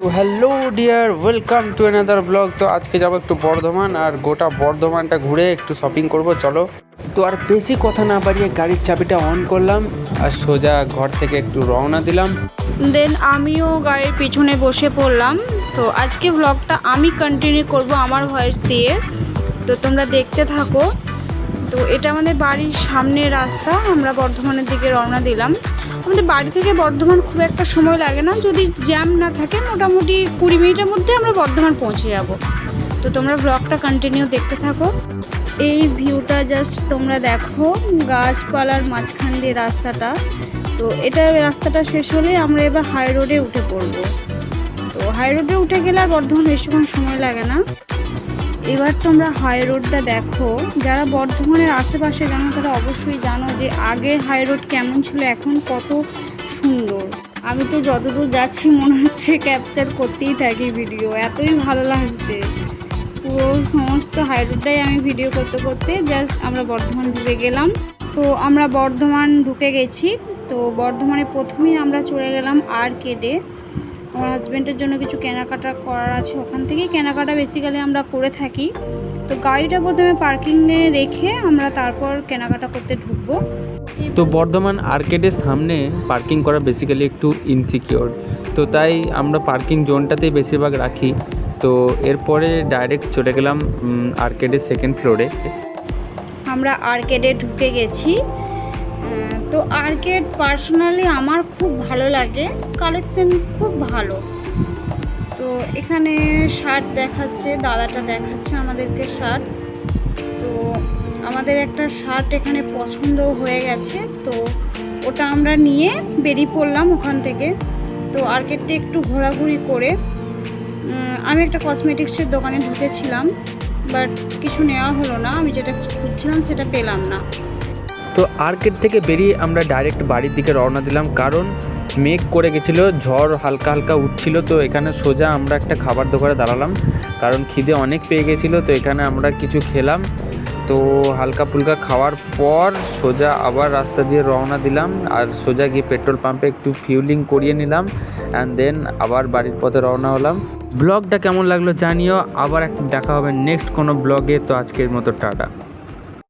তো hello dear, welcome to another blog. তো আজকে যাবো একটু বর্ধমান, আর গোটা বর্ধমানটা ঘুরে একটু শপিং করব। চলো, তো আর বেশি কথা না বাড়িয়ে গাড়ির চাবিটা অন করলাম আর সোজা ঘর থেকে একটু রওনা দিলাম। দেন আমিও গাড়ির পিছনে বসে পড়লাম। তো আজকে ব্লগটা আমি কন্টিনিউ করব আমার ভয়েস দিয়ে, তো তোমরা দেখতে থাকো। তো এটা আমাদের বাড়ির সামনের রাস্তা, আমরা বর্ধমানের দিকে রওনা দিলাম। আমাদের বাড়ি থেকে বর্ধমান খুব একটা সময় লাগে না, যদি জ্যাম না থাকে মোটামুটি 20 মিনিটের মধ্যে আমরা বর্ধমান পৌঁছে যাব। তো তোমরা ব্লগটা কন্টিনিউ দেখতে থাকো। এই ভিউটা জাস্ট তোমরা দেখো, গাছপালার মাঝখান দিয়ে রাস্তাটা। তো রাস্তাটা শেষ হলে আমরা এবার হাই রোডে উঠে পড়বো। তো হাই রোডে উঠে গেলে আর বর্ধমান বেশিক্ষণ সময় লাগে না। এবার তোমরা হাই রোডটা দেখো, যারা বর্ধমানের আশেপাশে জানো তারা অবশ্যই জানো যে আগের হাই রোড কেমন ছিল, এখন কত সুন্দর। আমি তো যতদূর যাচ্ছি মনে হচ্ছে ক্যাপচার করতেই থাকি ভিডিও, এতই ভালো লাগছে। পুরো সমস্ত হাই রোডটাই আমি ভিডিও করতে করতে জাস্ট আমরা বর্ধমান ঢুকে গেলাম। তো আমরা বর্ধমান ঢুকে গেছি। তো বর্ধমানে প্রথমেই আমরা চলে গেলাম আর্কেডে। আমার হাজব্যান্ডের জন্য কিছু কেনাকাটা করার আছে, ওখান থেকেই কেনাকাটা বেসিক্যালি আমরা করে থাকি। তো গাড়িটা প্রথমে পার্কিংয়ে রেখে আমরা তারপর কেনাকাটা করতে ঢুকবো। তো বর্ধমান আর্কেডের সামনে পার্কিং করা বেসিক্যালি একটু ইনসিকিওর, তো তাই আমরা পার্কিং জোনটাতেই বেশিরভাগ রাখি। তো এরপরে ডাইরেক্ট চলে গেলাম আর্কেডের সেকেন্ড ফ্লোরে। আমরা আর্কেডে ঢুকে গেছি। তো আর্কেড পার্সোনালি আমার খুব ভালো লাগে, কালেকশন খুব ভালো। তো এখানে শার্ট দেখাচ্ছে, দাদাটা দেখাচ্ছে আমাদেরকে শার্ট। তো আমাদের একটা শার্ট এখানে পছন্দ হয়ে গেছে, তো ওটা আমরা নিয়ে বেরিয়ে পড়লাম ওখান থেকে। তো আর্কেডটা একটু ঘোরাঘুরি করে আমি একটা কসমেটিক্সের দোকানে ঢুকেছিলাম, বাট কিছু নেওয়া হলো না, আমি যেটা খুঁজছিলাম সেটা পেলাম না। তো আর্কেড থেকে বেরিয়ে আমরা ডাইরেক্ট বাড়ির দিকে রওনা দিলাম, কারণ মেঘ করে গেছিলো, ঝড় হালকা হালকা উঠছিল। তো এখানে সোজা আমরা একটা খাবার দোকানে দাঁড়ালাম, কারণ খিদে অনেক পেয়ে গেছিলো। তো এখানে আমরা কিছু খেলাম, তো হালকা ফুলকা খাওয়ার পর সোজা আবার রাস্তা দিয়ে রওনা দিলাম, আর সোজা গিয়ে পেট্রোল পাম্পে একটু ফিউলিং করিয়ে নিলাম, অ্যান্ড দেন আবার বাড়ির পথে রওনা হলাম। ব্লগটা কেমন লাগলো জানিও, আবার একটা দেখা হবে নেক্সট কোনো ব্লগে। তো আজকের মতো টাটা।